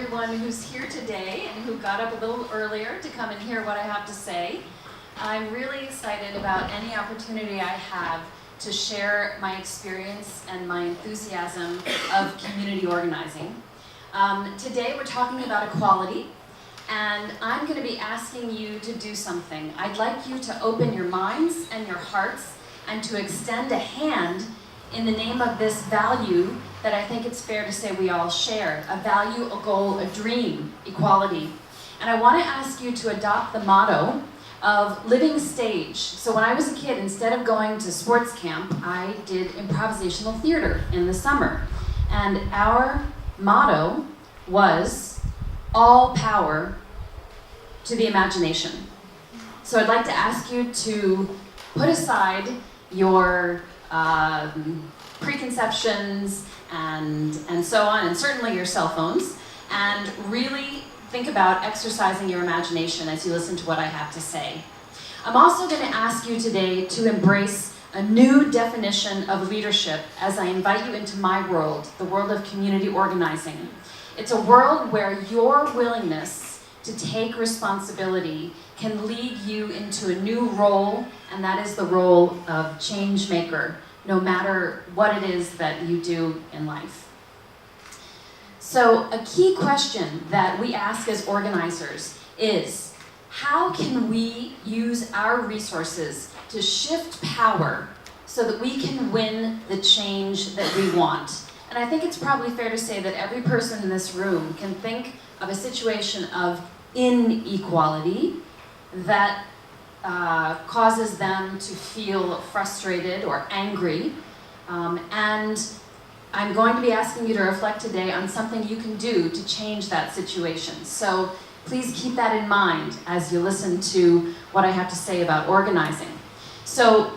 everyone who's here today and who got up a little earlier to come and hear what I have to say. I'm really excited about any opportunity I have to share my experience and my enthusiasm of community organizing. Today we're talking about equality, and I'm going to be asking you to do something. I'd like you to open your minds and your hearts and to extend a hand in the name of this value that I think it's fair to say we all share. A value, a goal, a dream, equality. And I want to ask you to adopt the motto of living stage. So when I was a kid, instead of going to sports camp, I did improvisational theater in the summer. And our motto was all power to the imagination. So I'd like to ask you to put aside your preconceptions and so on, and certainly your cell phones, and really think about exercising your imagination as you listen to what I have to say. I'm also going to ask you today to embrace a new definition of leadership as I invite you into my world, the world of community organizing. It's a world where your willingness to take responsibility can lead you into a new role, and that is the role of change maker, no matter what it is that you do in life. So a key question that we ask as organizers is, how can we use our resources to shift power so that we can win the change that we want? And I think it's probably fair to say that every person in this room can think of a situation of inequality that causes them to feel frustrated or angry. And I'm going to be asking you to reflect today on something you can do to change that situation. So please keep that in mind as you listen to what I have to say about organizing. So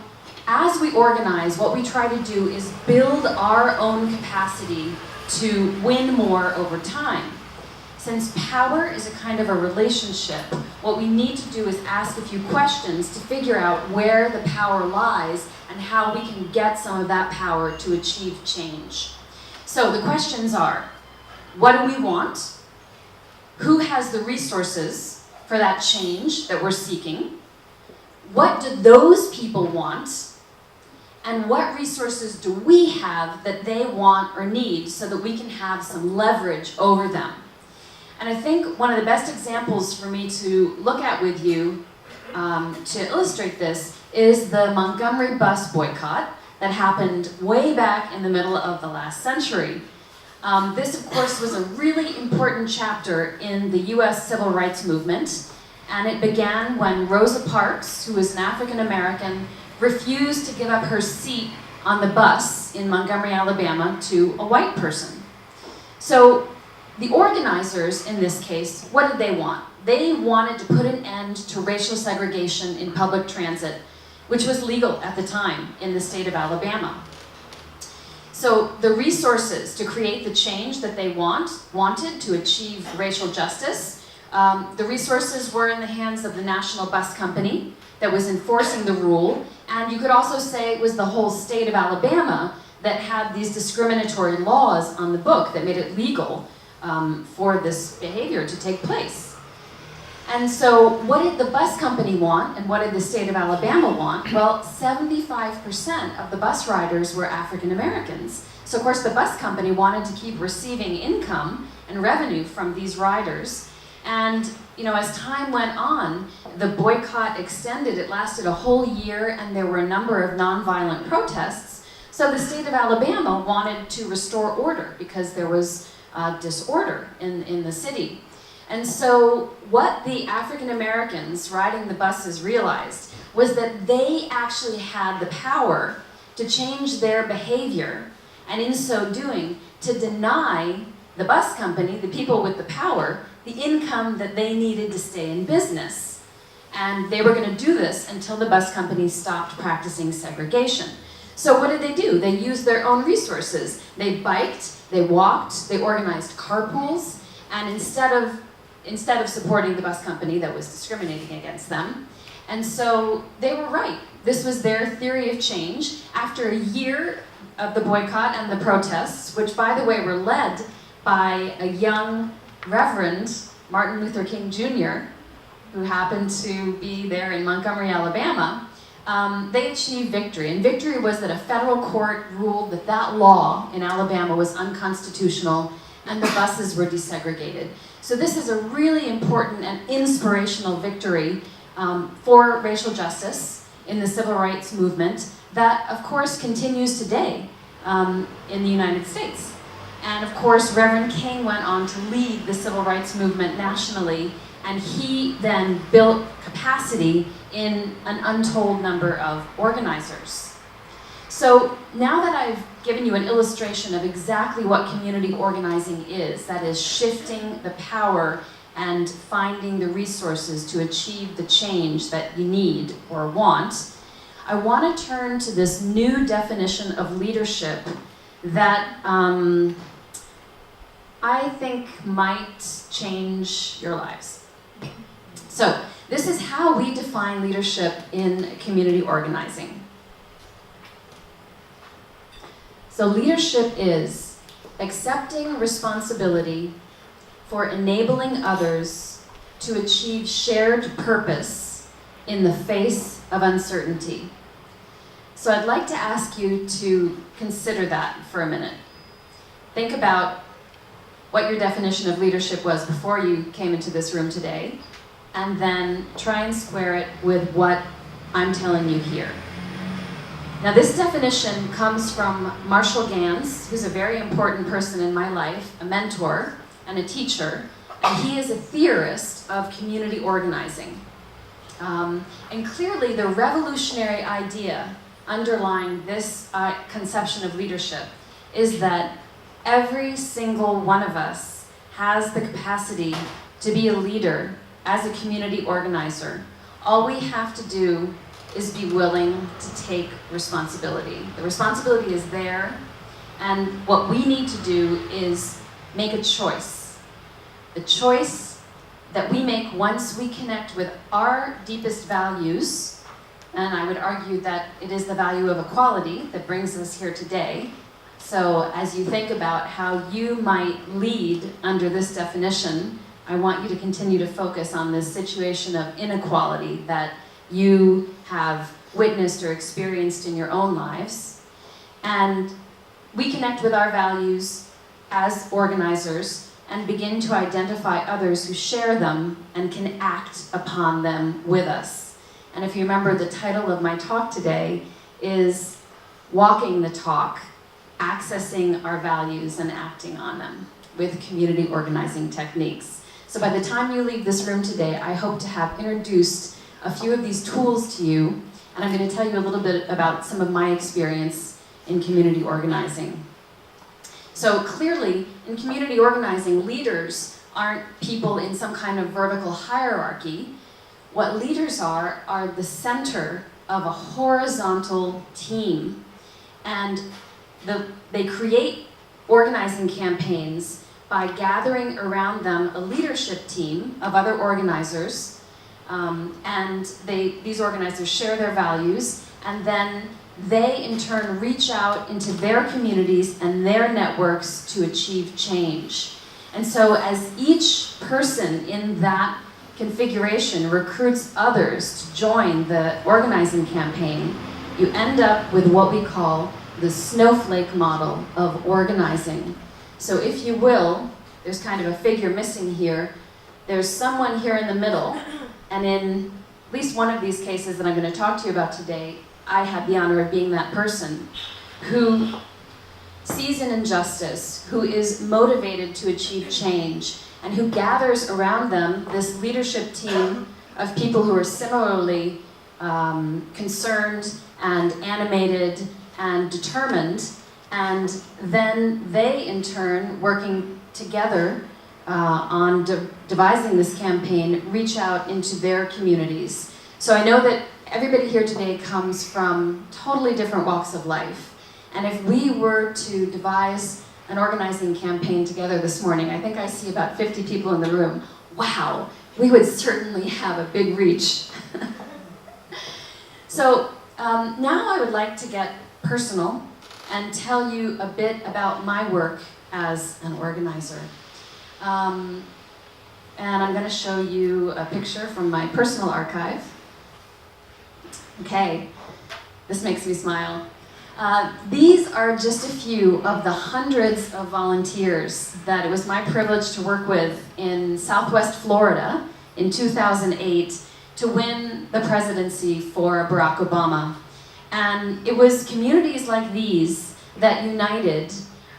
as we organize, what we try to do is build our own capacity to win more over time. Since power is a kind of a relationship, what we need to do is ask a few questions to figure out where the power lies and how we can get some of that power to achieve change. So the questions are, what do we want? Who has the resources for that change that we're seeking? What do those people want? And what resources do we have that they want or need so that we can have some leverage over them? And I think one of the best examples for me to look at with you to illustrate this is the Montgomery bus boycott that happened way back in the middle of the last century. This, of course, was a really important chapter in the US civil rights movement, and it began when Rosa Parks, who was an African American, refused to give up her seat on the bus in Montgomery, Alabama, to a white person. So the organizers in this case, what did they want? They wanted to put an end to racial segregation in public transit, which was legal at the time in the state of Alabama. So the resources to create the change that they wanted to achieve racial justice, the resources were in the hands of the National Bus Company that was enforcing the rule, and you could also say it was the whole state of Alabama that had these discriminatory laws on the book that made it legal for this behavior to take place. And so what did the bus company want, and what did the state of Alabama want? Well, 75% of the bus riders were African Americans. So of course the bus company wanted to keep receiving income and revenue from these riders. And as time went on, the boycott extended. It lasted a whole year, and there were a number of nonviolent protests. So the state of Alabama wanted to restore order because there was disorder in the city. And so what the African Americans riding the buses realized was that they actually had the power to change their behavior, and in so doing, to deny the bus company, the people with the power, the income that they needed to stay in business. And they were going to do this until the bus company stopped practicing segregation. So what did they do? They used their own resources. They biked, they walked, they organized carpools, and instead of supporting the bus company that was discriminating against them. And so they were right. This was their theory of change. After a year of the boycott and the protests, which by the way were led by a young Reverend Martin Luther King Jr., who happened to be there in Montgomery, Alabama, they achieved victory. And victory was that a federal court ruled that that law in Alabama was unconstitutional and the buses were desegregated. So this is a really important and inspirational victory for racial justice in the civil rights movement that, of course, continues today in the United States. And, of course, Reverend King went on to lead the civil rights movement nationally, and he then built capacity in an untold number of organizers. So now that I've given you an illustration of exactly what community organizing is, that is shifting the power and finding the resources to achieve the change that you need or want, I want to turn to this new definition of leadership that I think might change your lives. So, this is how we define leadership in community organizing. So, leadership is accepting responsibility for enabling others to achieve shared purpose in the face of uncertainty. So I'd like to ask you to consider that for a minute. Think about what your definition of leadership was before you came into this room today, and then try and square it with what I'm telling you here. Now, this definition comes from Marshall Gans, who's a very important person in my life, a mentor and a teacher, and he is a theorist of community organizing. And clearly, the revolutionary idea underlying this conception of leadership is that every single one of us has the capacity to be a leader as a community organizer. All we have to do is be willing to take responsibility. The responsibility is there, and what we need to do is make a choice. The choice that we make once we connect with our deepest values, and I would argue that it is the value of equality that brings us here today. So as you think about how you might lead under this definition, I want you to continue to focus on this situation of inequality that you have witnessed or experienced in your own lives. And we connect with our values as organizers and begin to identify others who share them and can act upon them with us. And if you remember, the title of my talk today is Walking the Talk, Accessing Our Values and Acting on Them with Community Organizing Techniques. So by the time you leave this room today, I hope to have introduced a few of these tools to you, and I'm going to tell you a little bit about some of my experience in community organizing. So clearly, in community organizing, leaders aren't people in some kind of vertical hierarchy. What leaders are the center of a horizontal team, and they create organizing campaigns by gathering around them a leadership team of other organizers, and these organizers share their values, and then they in turn reach out into their communities and their networks to achieve change. And so as each person in that configuration recruits others to join the organizing campaign, you end up with what we call the snowflake model of organizing. So if you will, there's kind of a figure missing here. There's someone here in the middle, and in at least one of these cases that I'm going to talk to you about today, I had the honor of being that person who sees an injustice, who is motivated to achieve change, and who gathers around them this leadership team of people who are similarly concerned and animated and determined, and then they in turn, working together on devising this campaign, reach out into their communities. So I know that everybody here today comes from totally different walks of life, and if we were to devise an organizing campaign together this morning, I think I see about 50 people in the room. Wow, we would certainly have a big reach. So now I would like to get personal and tell you a bit about my work as an organizer. and I'm going to show you a picture from my personal archive. Okay, this makes me smile. These are just a few of the hundreds of volunteers that it was my privilege to work with in Southwest Florida in 2008 to win the presidency for Barack Obama. And it was communities like these that united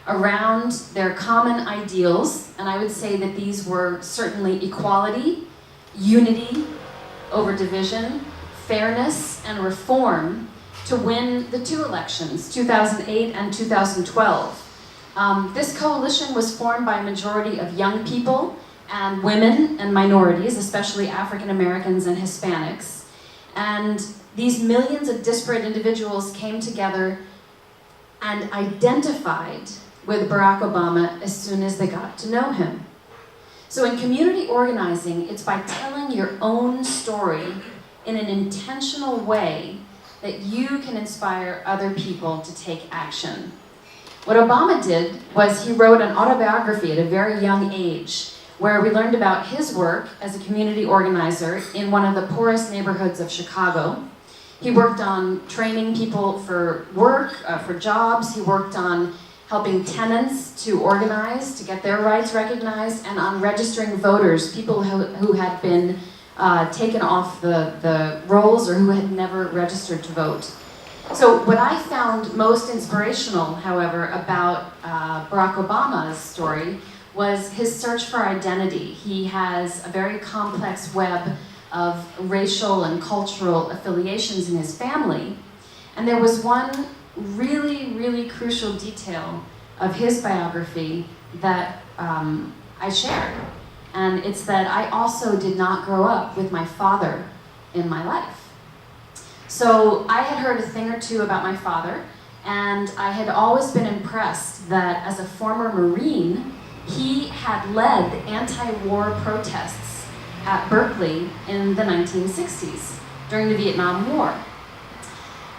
around their common ideals, and I would say that these were certainly equality, unity over division, fairness, and reform to win the two elections, 2008 and 2012. This coalition was formed by a majority of young people and women and minorities, especially African Americans and Hispanics. And these millions of disparate individuals came together and identified with Barack Obama as soon as they got to know him. So in community organizing, it's by telling your own story in an intentional way that you can inspire other people to take action. What Obama did was he wrote an autobiography at a very young age where we learned about his work as a community organizer in one of the poorest neighborhoods of Chicago. He worked on training people for work, for jobs. He worked on helping tenants to organize, to get their rights recognized, and on registering voters, people who had been taken off the rolls or who had never registered to vote. So what I found most inspirational, however, about Barack Obama's story was his search for identity. He has a very complex web of racial and cultural affiliations in his family. And there was one really, really crucial detail of his biography that I shared. And it's that I also did not grow up with my father in my life. So I had heard a thing or two about my father, and I had always been impressed that as a former Marine, he had led anti-war protests at Berkeley in the 1960s during the Vietnam War.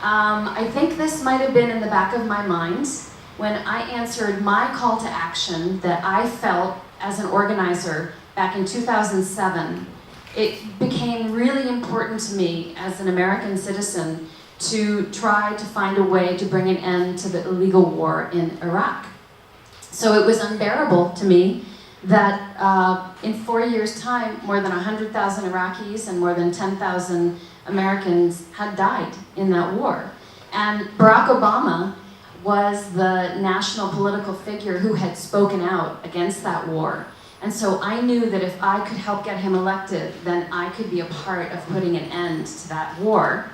I think this might have been in the back of my mind when I answered my call to action that I felt as an organizer back in 2007. It became really important to me as an American citizen to try to find a way to bring an end to the illegal war in Iraq. So it was unbearable to me that in 4 years' time, more than 100,000 Iraqis and more than 10,000 Americans had died in that war. And Barack Obama was the national political figure who had spoken out against that war. And so I knew that if I could help get him elected, then I could be a part of putting an end to that war,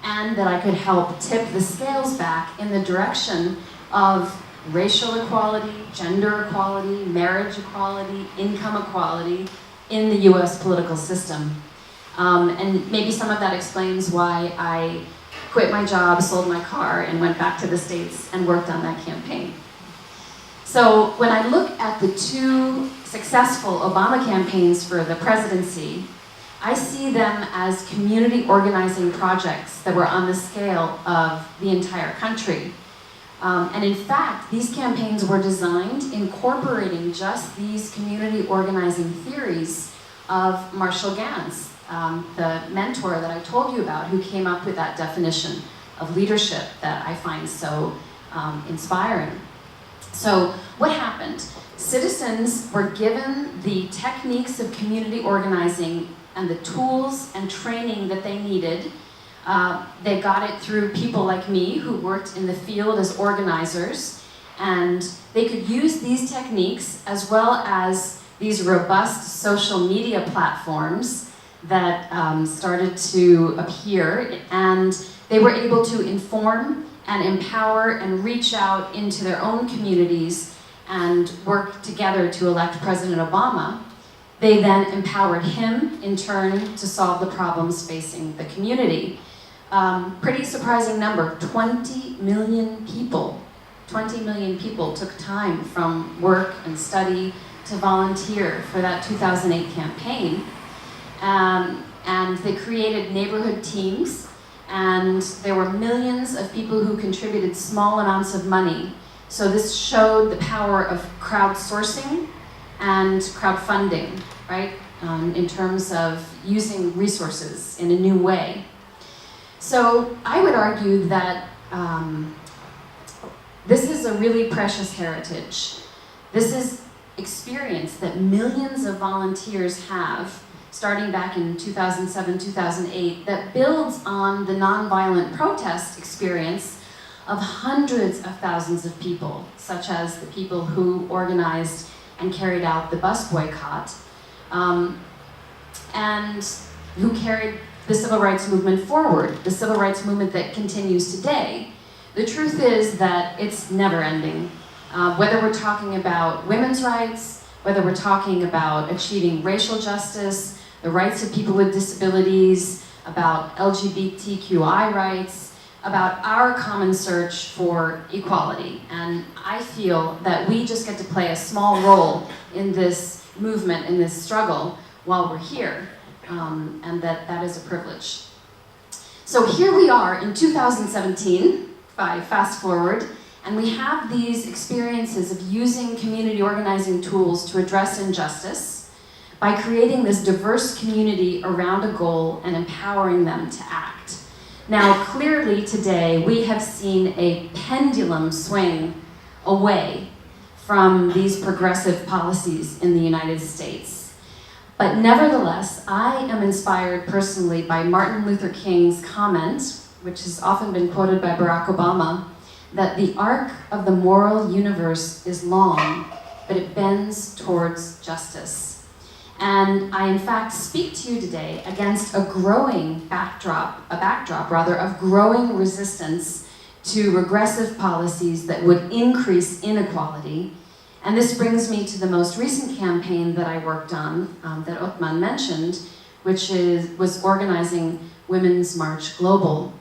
and that I could help tip the scales back in the direction of racial equality, gender equality, marriage equality, income equality in the US political system. And maybe some of that explains why I quit my job, sold my car, and went back to the States and worked on that campaign. So when I look at the two successful Obama campaigns for the presidency, I see them as community organizing projects that were on the scale of the entire country. And in fact, these campaigns were designed incorporating just these community organizing theories of Marshall Gans, the mentor that I told you about, who came up with that definition of leadership that I find so inspiring. So what happened? Citizens were given the techniques of community organizing and the tools and training that they needed. They got it through people like me who worked in the field as organizers, and they could use these techniques as well as these robust social media platforms that started to appear, and they were able to inform and empower and reach out into their own communities and work together to elect President Obama. They then empowered him, in turn, to solve the problems facing the community. Pretty surprising number, 20 million people. 20 million people took time from work and study to volunteer for that 2008 campaign. And they created neighborhood teams, and there were millions of people who contributed small amounts of money. So this showed the power of crowdsourcing and crowdfunding. right? In terms of using resources in a new way. So I would argue that this is a really precious heritage. This is experience that millions of volunteers have, starting back in 2007, 2008, that builds on the nonviolent protest experience of hundreds of thousands of people, such as the people who organized and carried out the bus boycott, and who carried the civil rights movement forward, the civil rights movement that continues today. The truth is that it's never ending. Whether we're talking about women's rights, whether we're talking about achieving racial justice, the rights of people with disabilities, about LGBTQI rights, about our common search for equality. And I feel that we just get to play a small role in this movement, in this struggle, while we're here, and that is a privilege. So here we are in 2017, if I fast forward, and we have these experiences of using community organizing tools to address injustice by creating this diverse community around a goal and empowering them to act. Now, clearly today, we have seen a pendulum swing away from these progressive policies in the United States. But nevertheless, I am inspired personally by Martin Luther King's comment, which has often been quoted by Barack Obama, that the arc of the moral universe is long, but it bends towards justice. And I, in fact, speak to you today against a backdrop of growing resistance to regressive policies that would increase inequality. And this brings me to the most recent campaign that I worked on, that Othman mentioned, which was organizing Women's March Global.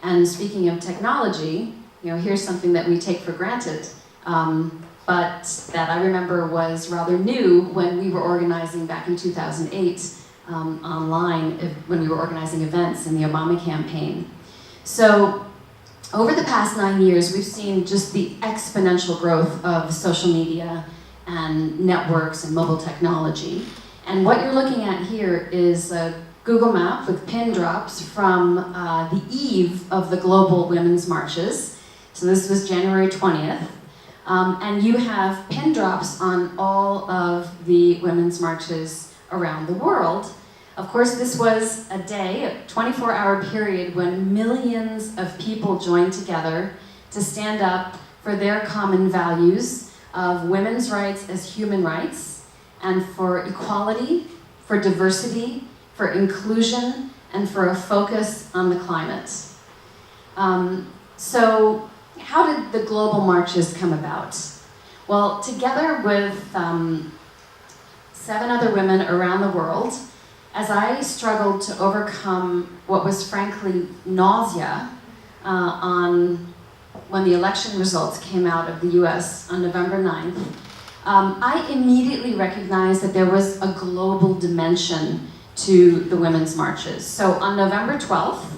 And speaking of technology, here's something that we take for granted, but that I remember was rather new when we were organizing back in 2008 online, when we were organizing events in the Obama campaign. So over the past 9 years, we've seen just the exponential growth of social media and networks and mobile technology. And what you're looking at here is a Google map with pin drops from the eve of the global women's marches. So this was January 20th. And you have pin drops on all of the women's marches around the world. Of course, this was a day, a 24-hour period when millions of people joined together to stand up for their common values of women's rights as human rights, and for equality, for diversity, for inclusion, and for a focus on the climate. So how did the global marches come about? Well, together with 7 other women around the world, as I struggled to overcome what was frankly nausea when the election results came out of the US on November 9th, I immediately recognized that there was a global dimension to the women's marches. So on November 12th,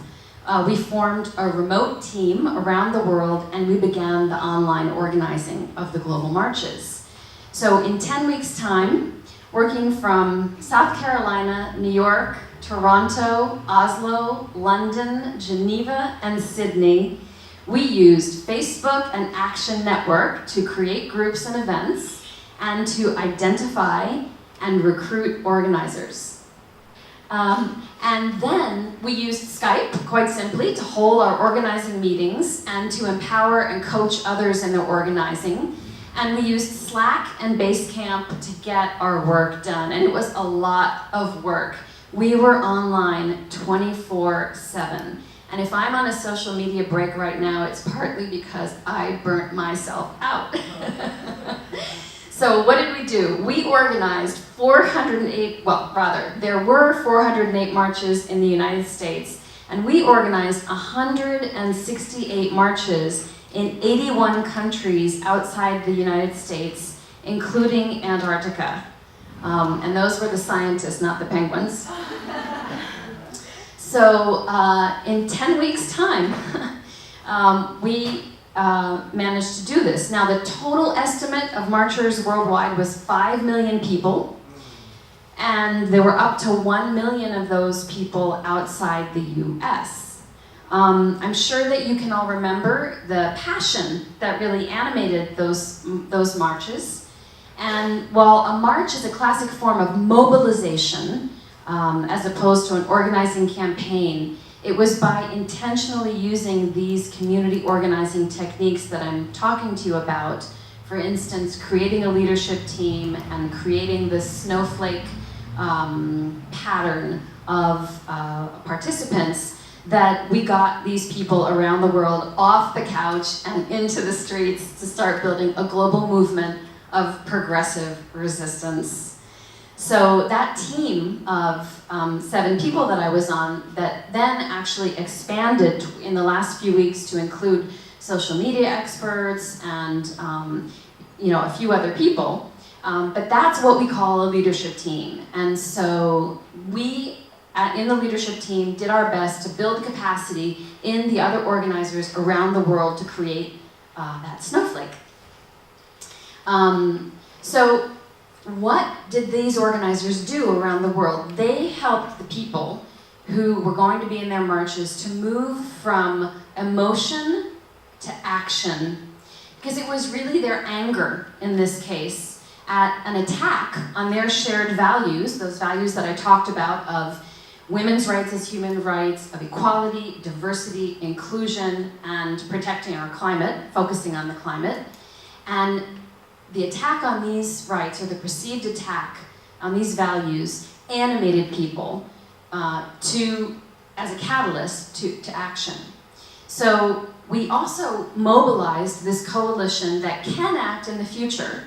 we formed a remote team around the world, and we began the online organizing of the global marches. So in 10 weeks' time, working from South Carolina, New York, Toronto, Oslo, London, Geneva, and Sydney, we used Facebook and Action Network to create groups and events and to identify and recruit organizers. And then we used Skype, quite simply, to hold our organizing meetings and to empower and coach others in their organizing. And we used Slack and Basecamp to get our work done. And it was a lot of work. We were online 24/7. And if I'm on a social media break right now, it's partly because I burnt myself out. So what did we do? We organized there were 408 marches in the United States, and we organized 168 marches in 81 countries outside the United States, including Antarctica. And those were the scientists, not the penguins. So in 10 weeks' time, we managed to do this. Now, the total estimate of marchers worldwide was 5 million people. And there were up to 1 million of those people outside the US. I'm sure that you can all remember the passion that really animated those marches. And while a march is a classic form of mobilization, as opposed to an organizing campaign, it was by intentionally using these community organizing techniques that I'm talking to you about, for instance, creating a leadership team and creating this snowflake pattern of participants, that we got these people around the world off the couch and into the streets to start building a global movement of progressive resistance. So that team of 7 people that I was on, that then actually expanded in the last few weeks to include social media experts and a few other people. But that's what we call a leadership team. And so we, in the leadership team, did our best to build capacity in the other organizers around the world to create that snowflake. So what did these organizers do around the world? They helped the people who were going to be in their marches to move from emotion to action, because it was really their anger, in this case, at an attack on their shared values, those values that I talked about of women's rights as human rights, of equality, diversity, inclusion, and protecting our climate, focusing on the climate. And the attack on these rights, or the perceived attack on these values, animated people as a catalyst to action. So we also mobilized this coalition that can act in the future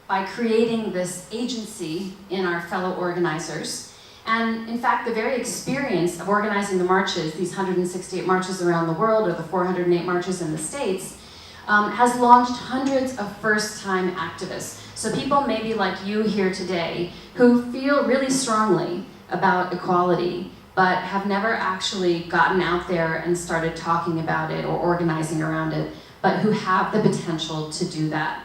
by creating this agency in our fellow organizers. And in fact, the very experience of organizing the marches, these 168 marches around the world, or the 408 marches in the States, has launched hundreds of first-time activists. So people maybe like you here today who feel really strongly about equality, but have never actually gotten out there and started talking about it or organizing around it, but who have the potential to do that.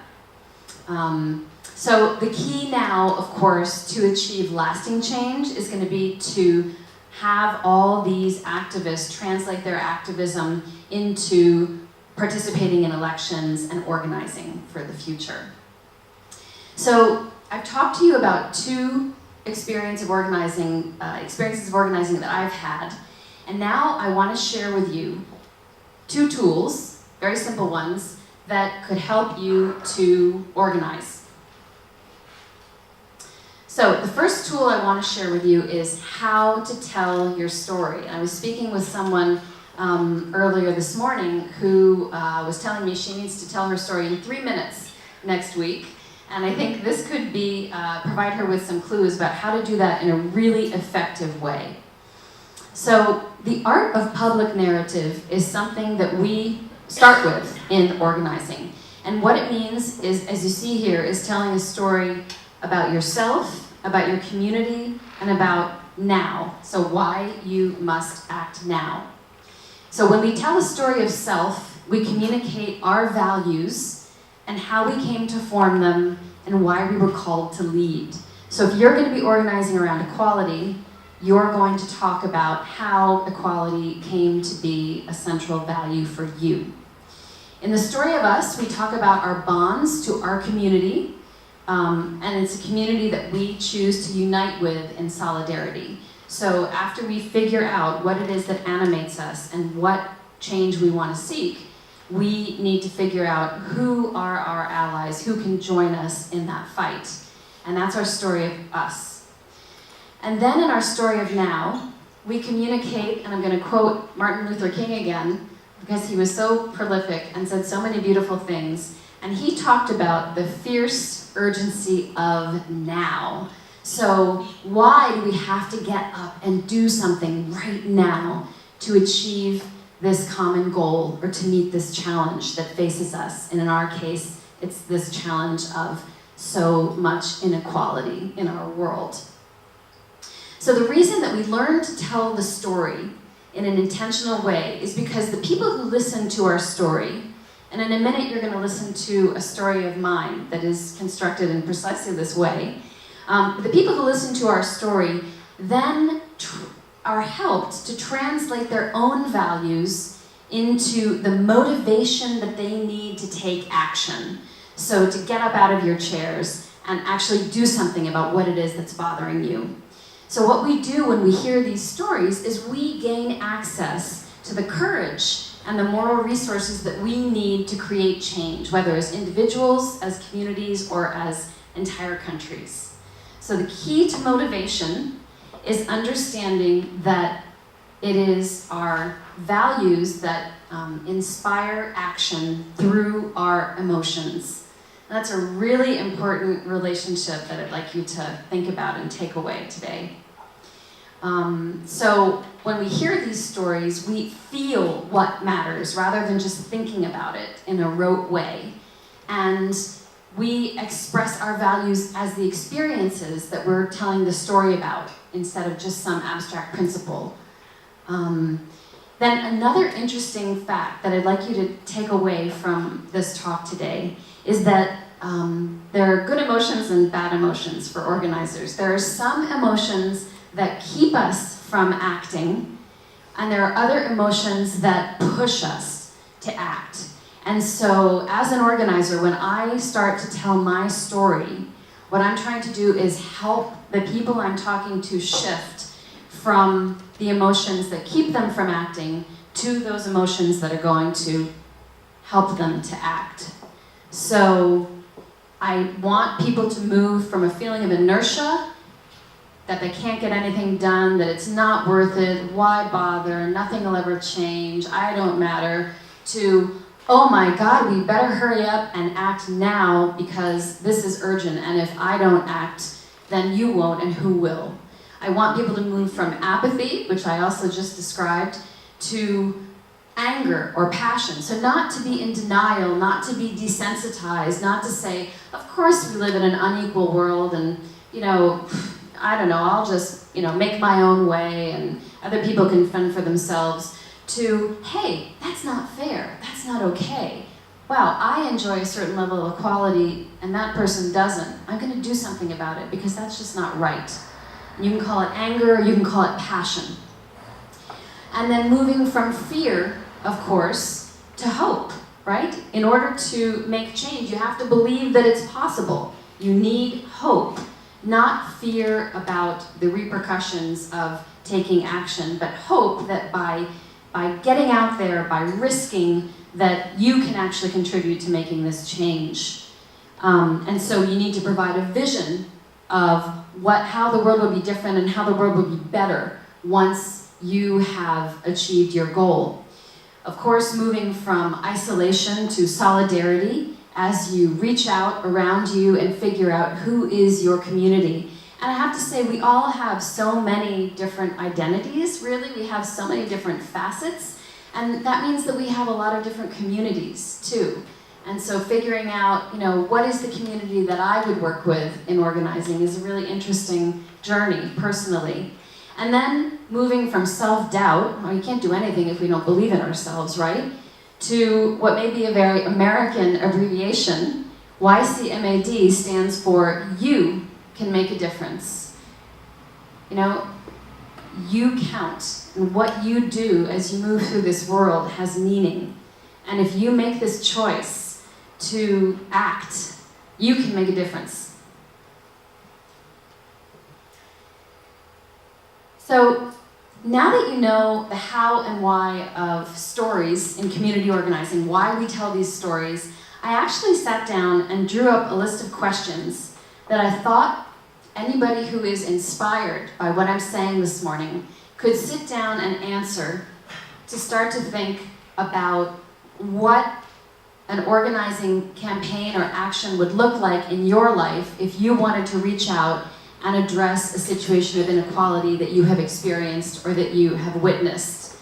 So the key now, of course, to achieve lasting change is going to be to have all these activists translate their activism into participating in elections and organizing for the future. So I've talked to you about 2 experiences of organizing that I've had, and now I want to share with you 2 tools, very simple ones, that could help you to organize. So the first tool I want to share with you is how to tell your story. And I was speaking with someone earlier this morning who was telling me she needs to tell her story in 3 minutes next week. And I think this could be provide her with some clues about how to do that in a really effective way. So the art of public narrative is something that we start with in organizing. And what it means is, as you see here, is telling a story about yourself, about your community, and about now. So why you must act now. So when we tell a story of self, we communicate our values and how we came to form them and why we were called to lead. So if you're going to be organizing around equality, you're going to talk about how equality came to be a central value for you. In the story of us, we talk about our bonds to our community, and it's a community that we choose to unite with in solidarity. So after we figure out what it is that animates us and what change we want to seek, we need to figure out who are our allies, who can join us in that fight. And that's our story of us. And then in our story of now, we communicate, and I'm going to quote Martin Luther King again, because he was so prolific and said so many beautiful things. And he talked about the fierce urgency of now. So why do we have to get up and do something right now to achieve this common goal or to meet this challenge that faces us? And in our case, it's this challenge of so much inequality in our world. So the reason that we learn to tell the story in an intentional way is because the people who listen to our story, and in a minute you're going to listen to a story of mine that is constructed in precisely this way, The people who listen to our story then are helped to translate their own values into the motivation that they need to take action. So to get up out of your chairs and actually do something about what it is that's bothering you. So what we do when we hear these stories is we gain access to the courage and the moral resources that we need to create change, whether as individuals, as communities, or as entire countries. So the key to motivation is understanding that it is our values that inspire action through our emotions. And that's a really important relationship that I'd like you to think about and take away today. So when we hear these stories, we feel what matters rather than just thinking about it in a rote way. And we express our values as the experiences that we're telling the story about instead of just some abstract principle. Then another interesting fact that I'd like you to take away from this talk today is that there are good emotions and bad emotions for organizers. There are some emotions that keep us from acting, and there are other emotions that push us to act. And so as an organizer, when I start to tell my story, what I'm trying to do is help the people I'm talking to shift from the emotions that keep them from acting to those emotions that are going to help them to act. So I want people to move from a feeling of inertia, that they can't get anything done, that it's not worth it, why bother, nothing will ever change, I don't matter, to, oh my God, we better hurry up and act now because this is urgent, and if I don't act, then you won't, and who will? I want people to move from apathy, which I also just described, to anger or passion. So not to be in denial, not to be desensitized, not to say, of course we live in an unequal world and, I don't know, I'll just, make my own way and other people can fend for themselves, to, hey, that's not fair, that's not okay. Wow, I enjoy a certain level of equality and that person doesn't. I'm gonna do something about it because that's just not right. And you can call it anger, or you can call it passion. And then moving from fear, of course, to hope, right? In order to make change, you have to believe that it's possible. You need hope. Not fear about the repercussions of taking action, but hope that by getting out there, by risking, that you can actually contribute to making this change. And so you need to provide a vision of how the world will be different and how the world will be better once you have achieved your goal. Of course, moving from isolation to solidarity, as you reach out around you and figure out who is your community. And I have to say, we all have so many different identities, really. We have so many different facets. And that means that we have a lot of different communities, too. And so figuring out, what is the community that I would work with in organizing is a really interesting journey, personally. And then moving from self-doubt, well, you can't do anything if we don't believe in ourselves, right? To what may be a very American abbreviation. YCMAD stands for You Can Make a Difference. You count, and what you do as you move through this world has meaning. And if you make this choice to act, you can make a difference. So, now that you know the how and why of stories in community organizing, why we tell these stories, I actually sat down and drew up a list of questions that I thought anybody who is inspired by what I'm saying this morning could sit down and answer to start to think about what an organizing campaign or action would look like in your life if you wanted to reach out and address a situation of inequality that you have experienced or that you have witnessed.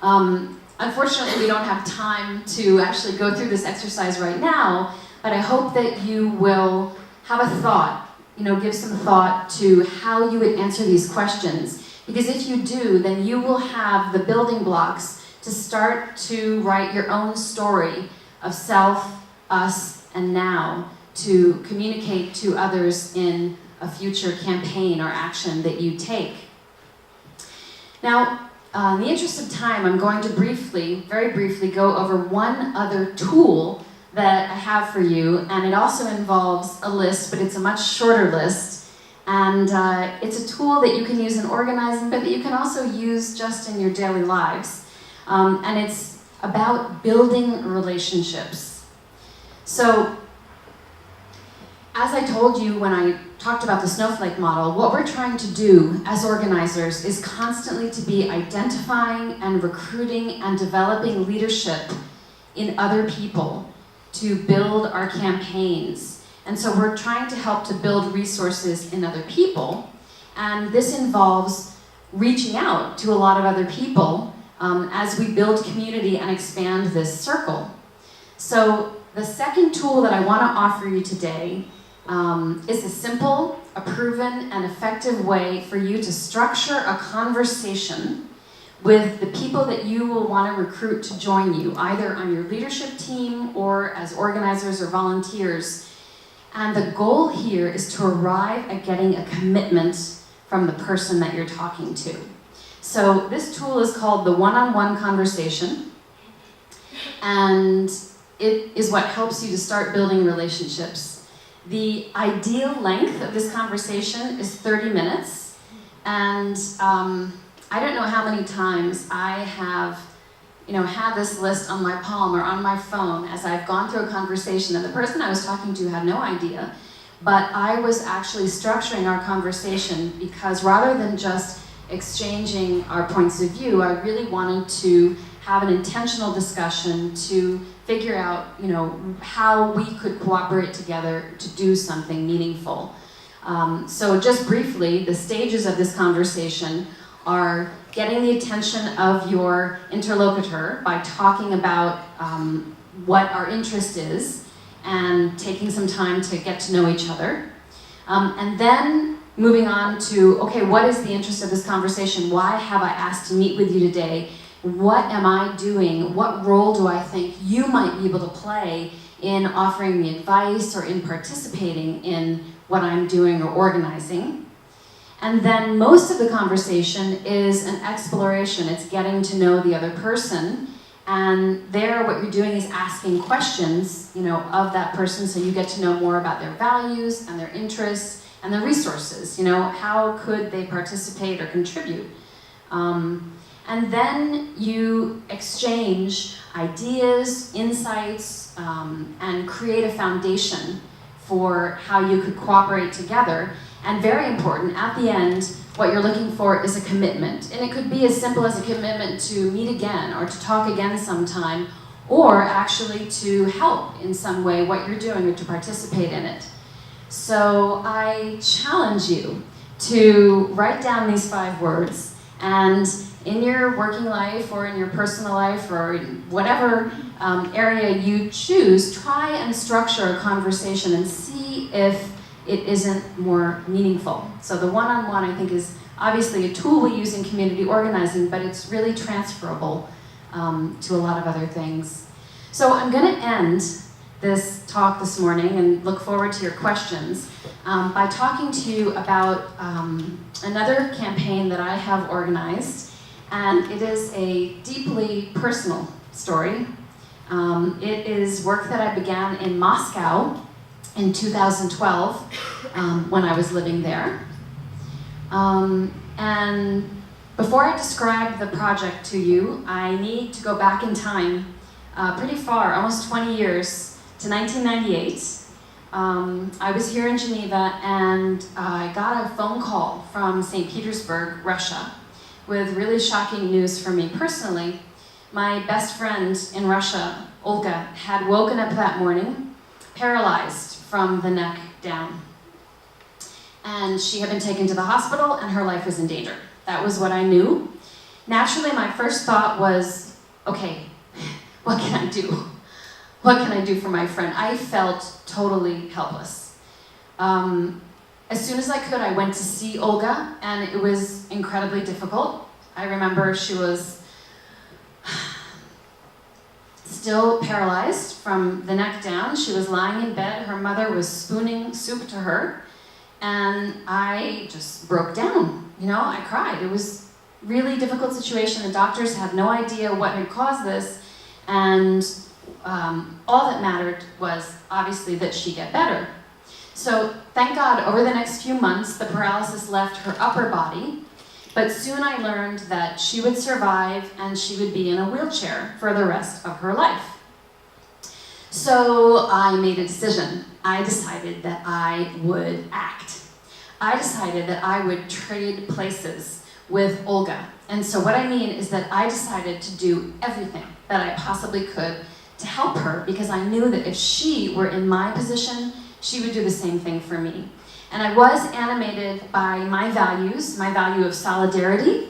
Unfortunately, we don't have time to actually go through this exercise right now, but I hope that you will have a thought, give some thought to how you would answer these questions. Because if you do, then you will have the building blocks to start to write your own story of self, us, and now to communicate to others in a future campaign or action that you take. Now, in the interest of time, I'm going to very briefly go over one other tool that I have for you, and it also involves a list, but it's a much shorter list. And it's a tool that you can use in organizing, but that you can also use just in your daily lives. And it's about building relationships. So, as I told you when I talked about the snowflake model, what we're trying to do as organizers is constantly to be identifying and recruiting and developing leadership in other people to build our campaigns. And so we're trying to help to build resources in other people. And this involves reaching out to a lot of other people as we build community and expand this circle. So the second tool that I want to offer you today is a simple, a proven, and effective way for you to structure a conversation with the people that you will want to recruit to join you, either on your leadership team or as organizers or volunteers. And the goal here is to arrive at getting a commitment from the person that you're talking to. So this tool is called the one-on-one conversation, and it is what helps you to start building relationships. The ideal length of this conversation is 30 minutes, and I don't know how many times I have, had this list on my palm or on my phone as I've gone through a conversation, and the person I was talking to had no idea, but I was actually structuring our conversation because rather than just exchanging our points of view, I really wanted to have an intentional discussion to figure out, how we could cooperate together to do something meaningful. So just briefly, the stages of this conversation are getting the attention of your interlocutor by talking about what our interest is and taking some time to get to know each other. And then moving on to, okay, what is the interest of this conversation? Why have I asked to meet with you today? What am I doing? What role do I think you might be able to play in offering me advice or in participating in what I'm doing or organizing? And then most of the conversation is an exploration. It's getting to know the other person. And there, what you're doing is asking questions, of that person, so you get to know more about their values and their interests and their resources. How could they participate or contribute? And then you exchange ideas, insights, and create a foundation for how you could cooperate together. And very important, at the end, what you're looking for is a commitment. And it could be as simple as a commitment to meet again or to talk again sometime, or actually to help in some way what you're doing or to participate in it. So I challenge you to write down these 5 words, and in your working life or in your personal life or whatever area you choose, try and structure a conversation and see if it isn't more meaningful. So the one-on-one, I think, is obviously a tool we use in community organizing, but it's really transferable to a lot of other things. So I'm going to end this talk this morning and look forward to your questions by talking to you about another campaign that I have organized, and it is a deeply personal story. It is work that I began in Moscow in 2012 when I was living there. And before I describe the project to you, I need to go back in time pretty far, almost 20 years, to 1998. I was here in Geneva, and I got a phone call from St. Petersburg, Russia, with really shocking news for me personally. My best friend in Russia, Olga, had woken up that morning paralyzed from the neck down. And she had been taken to the hospital, and her life was in danger. That was what I knew. Naturally, my first thought was, okay, what can I do? What can I do for my friend? I felt totally helpless. As soon as I could, I went to see Olga, and it was incredibly difficult. I remember she was still paralyzed from the neck down. She was lying in bed. Her mother was spooning soup to her. and I just broke down. You know, I cried. It was a really difficult situation. The doctors had no idea what had caused this, and all that mattered was obviously that she get better. So thank God, over the next few months, the paralysis left her upper body, but soon I learned that she would survive and she would be in a wheelchair for the rest of her life. So I made a decision. I decided that I would act. I decided that I would trade places with Olga. And so what I mean is that I decided to do everything that I possibly could to help her, because I knew that if she were in my position, she would do the same thing for me. And I was animated by my values, my value of solidarity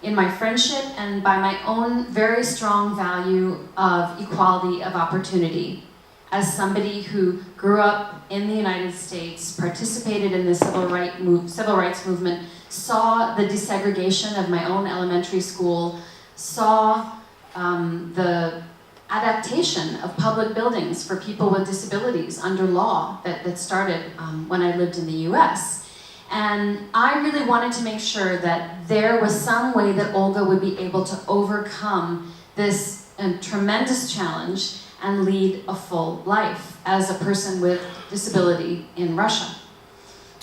in my friendship, and by my own very strong value of equality of opportunity. As somebody who grew up in the United States, participated in the civil rights movement, saw the desegregation of my own elementary school, saw the adaptation of public buildings for people with disabilities under law that started when I lived in the US. And I really wanted to make sure that there was some way that Olga would be able to overcome this tremendous challenge and lead a full life as a person with disability in Russia.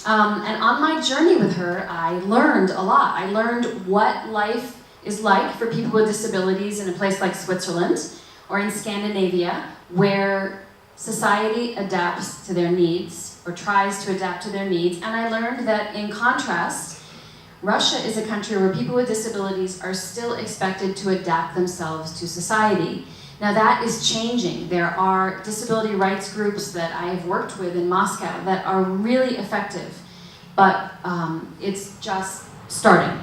And on my journey with her, I learned a lot. I learned what life is like for people with disabilities in a place like Switzerland or in Scandinavia, where society adapts to their needs or tries to adapt to their needs. And I learned that in contrast, Russia is a country where people with disabilities are still expected to adapt themselves to society. Now that is changing. There are disability rights groups that I have worked with in Moscow that are really effective, but it's just starting.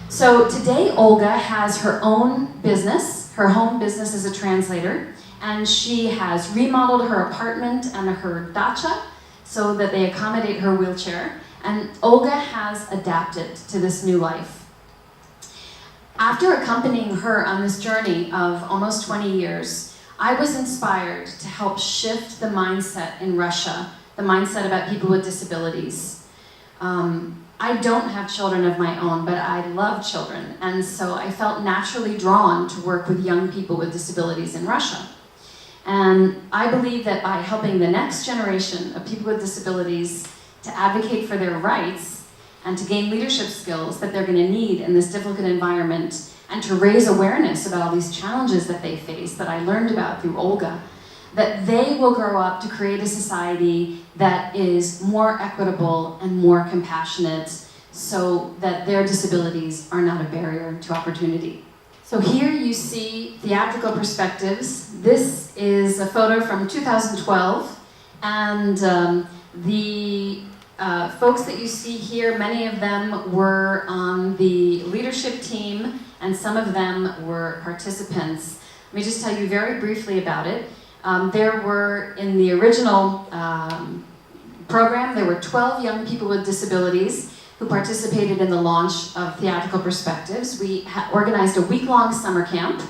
So today Olga has her own business, her home business as a translator, and she has remodeled her apartment and her dacha so that they accommodate her wheelchair, and Olga has adapted to this new life. After accompanying her on this journey of almost 20 years, I was inspired to help shift the mindset in Russia, the mindset about people with disabilities. I don't have children of my own, but I love children, and so I felt naturally drawn to work with young people with disabilities in Russia. And I believe that by helping the next generation of people with disabilities to advocate for their rights and to gain leadership skills that they're going to need in this difficult environment, and to raise awareness about all these challenges that they face that I learned about through Olga, that they will grow up to create a society that is more equitable and more compassionate, so that their disabilities are not a barrier to opportunity. So here you see Theatrical Perspectives. This is a photo from 2012, and the folks that you see here, many of them were on the leadership team, and some of them were participants. Let me just tell you very briefly about it. There were, in the original program, there were 12 young people with disabilities who participated in the launch of Theatrical Perspectives. We organized a week-long summer camp,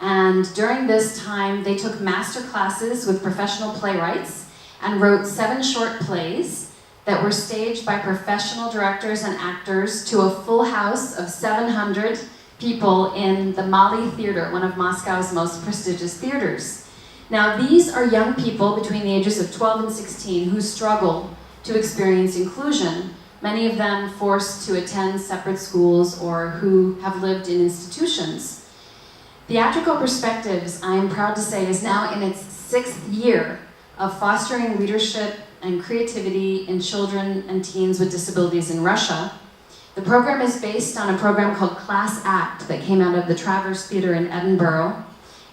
and during this time, they took master classes with professional playwrights and wrote 7 short plays that were staged by professional directors and actors to a full house of 700 people in the Mali Theater, one of Moscow's most prestigious theaters. Now, these are young people between the ages of 12 and 16 who struggle to experience inclusion, many of them forced to attend separate schools or who have lived in institutions. Theatrical Perspectives, I am proud to say, is now in its 6th year of fostering leadership and creativity in children and teens with disabilities in Russia. The program is based on a program called Class Act that came out of the Travers Theatre in Edinburgh.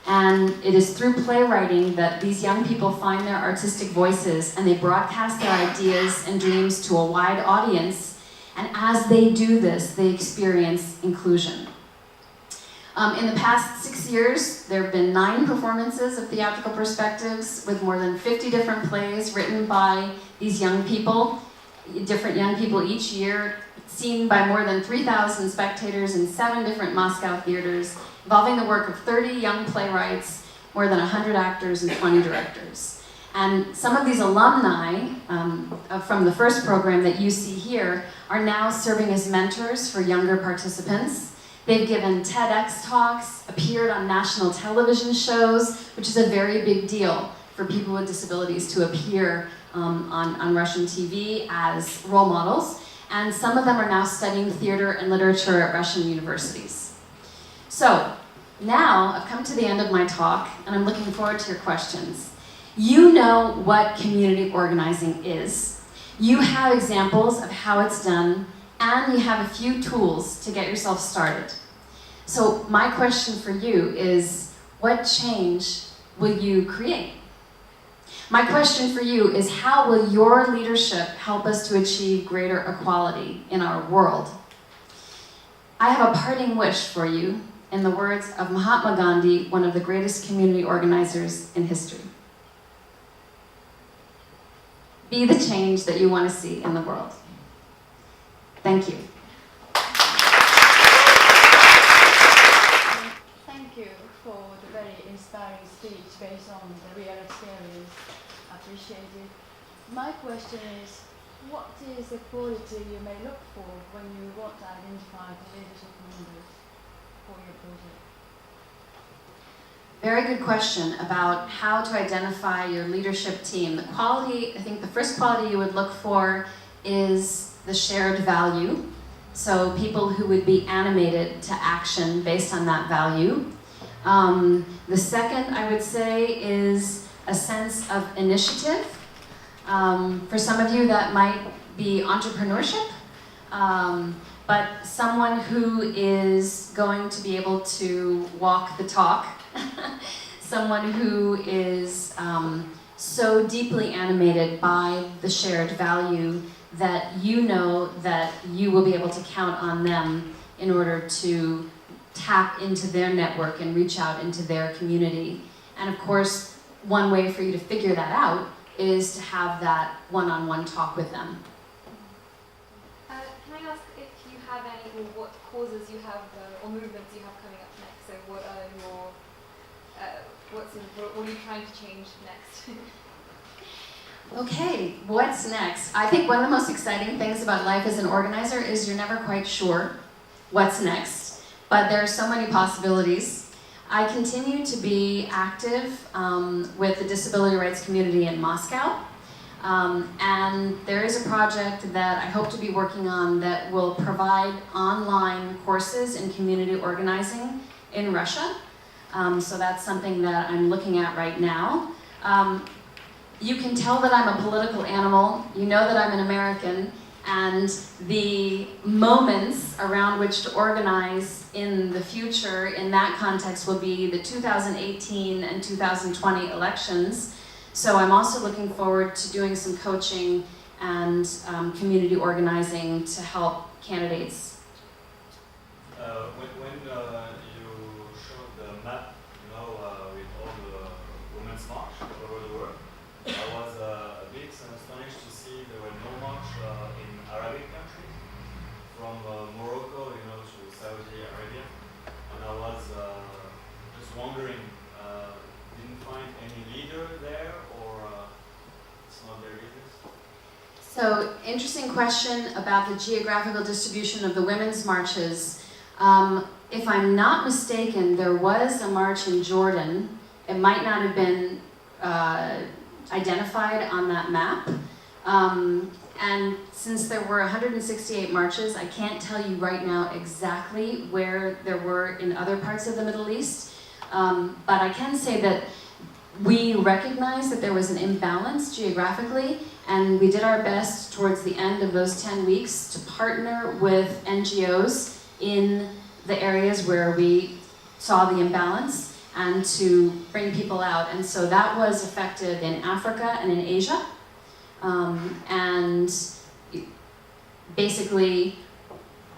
And it is through playwriting that these young people find their artistic voices, and they broadcast their ideas and dreams to a wide audience. And as they do this, they experience inclusion. In the past 6 years, there have been 9 performances of Theatrical Perspectives with more than 50 different plays written by these young people, different young people each year, seen by more than 3,000 spectators in 7 different Moscow theaters, involving the work of 30 young playwrights, more than 100 actors, and 20 directors. And some of these alumni from the first program that you see here are now serving as mentors for younger participants. They've given TEDx talks, appeared on national television shows, which is a very big deal for people with disabilities to appear on Russian TV as role models. And some of them are now studying theater and literature at Russian universities. So now I've come to the end of my talk, and I'm looking forward to your questions. You know what community organizing is. You have examples of how it's done, and you have a few tools to get yourself started. So my question for you is, what change will you create? My question for you is, how will your leadership help us to achieve greater equality in our world? I have a parting wish for you in the words of Mahatma Gandhi, one of the greatest community organizers in history. Be the change that you want to see in the world. Thank you. Thank you for the very inspiring speech based on the real experience. Appreciate it. My question is, what is the quality you may look for when you want to identify the leadership members for your project? Very good question about how to identify your leadership team. The quality, I think the first quality you would look for is the shared value. So people who would be animated to action based on that value. The second, I would say, is a sense of initiative. For some of you, that might be entrepreneurship, but someone who is going to be able to walk the talk. Someone who is so deeply animated by the shared value that you know that you will be able to count on them in order to tap into their network and reach out into their community. And of course, one way for you to figure that out is to have that one-on-one talk with them. Can I ask if you have any, or what causes you have, or movements you have coming up next? So what are your, what are you trying to change next? Okay, what's next? I think one of the most exciting things about life as an organizer is you're never quite sure what's next, but there are so many possibilities. I continue to be active with the disability rights community in Moscow, and there is a project that I hope to be working on that will provide online courses in community organizing in Russia. So that's something that I'm looking at right now. You can tell that I'm a political animal. You know that I'm an American, and the moments around which to organize in the future in that context will be the 2018 and 2020 elections. So I'm also looking forward to doing some coaching and community organizing to help candidates. When you showed the map, with all the women's march all over the world, I was a bit astonished to see there were no march in Arabic countries, from Morocco, to Saudi Arabia, and I was just wondering, didn't find any leader there, or it's not their business? So, interesting question about the geographical distribution of the women's marches. If I'm not mistaken, there was a march in Jordan. It might not have been identified on that map. And since there were 168 marches, I can't tell you right now exactly where there were in other parts of the Middle East. But I can say that we recognized that there was an imbalance geographically, and we did our best towards the end of those 10 weeks to partner with NGOs in the areas where we saw the imbalance and to bring people out. And so that was effective in Africa and in Asia. And basically,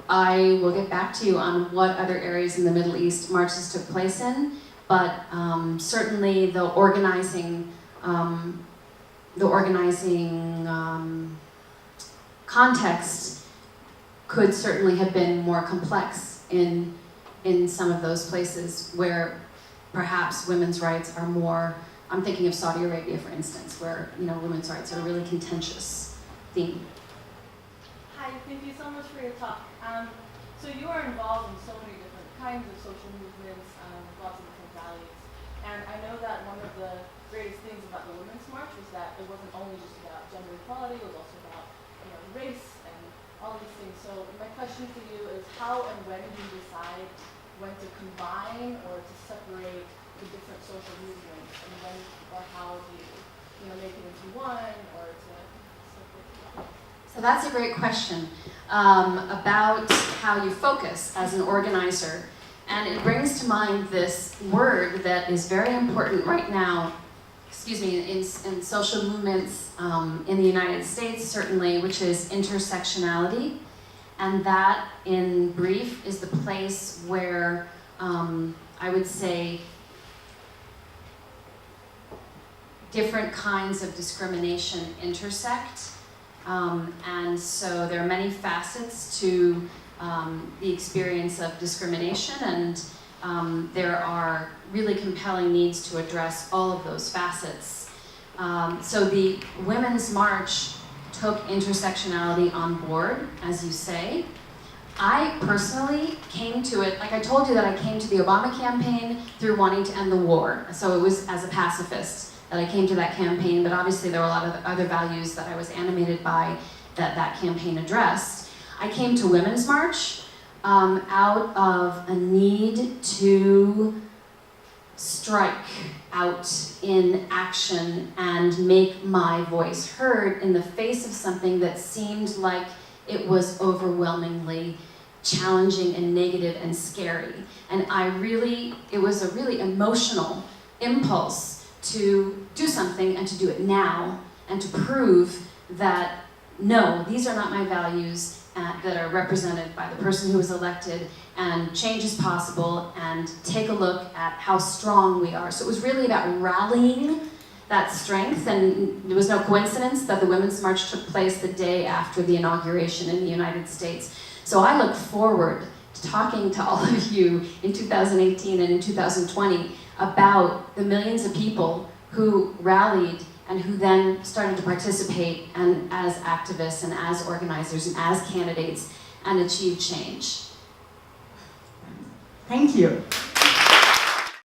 I will get back to you on what other areas in the Middle East marches took place in, but certainly the organizing context could certainly have been more complex in some of those places where perhaps women's rights are more I'm thinking of Saudi Arabia, for instance, where women's rights are a really contentious theme. Hi, thank you so much for your talk. So you are involved in so many different kinds of social movements, lots of different values. And I know that one of the greatest things about the Women's March was that it wasn't only just about gender equality, it was also about race and all these things. So my question to you is, how and when do you decide when to combine or to separate the different social movements, and when or how do you make it into one or to separate them? So that's a great question about how you focus as an organizer. And it brings to mind this word that is very important right now, in social movements in the United States, certainly, which is intersectionality. And that, in brief, is the place where I would say different kinds of discrimination intersect. And so there are many facets to the experience of discrimination, and there are really compelling needs to address all of those facets. So the Women's March took intersectionality on board, as you say. I personally came to it, like I told you that I came to the Obama campaign through wanting to end the war. So it was as a pacifist that I came to that campaign, but obviously there were a lot of other values that I was animated by that campaign addressed. I came to Women's March out of a need to strike out in action and make my voice heard in the face of something that seemed like it was overwhelmingly challenging and negative and scary. And it was a really emotional impulse to do something and to do it now and to prove that no, these are not my values that are represented by the person who was elected, and change is possible, and take a look at how strong we are. So it was really about rallying that strength, and it was no coincidence that the Women's March took place the day after the inauguration in the United States. So I look forward to talking to all of you in 2018 and in 2020 about the millions of people who rallied and who then started to participate and as activists and as organizers and as candidates and achieve change. Thank you.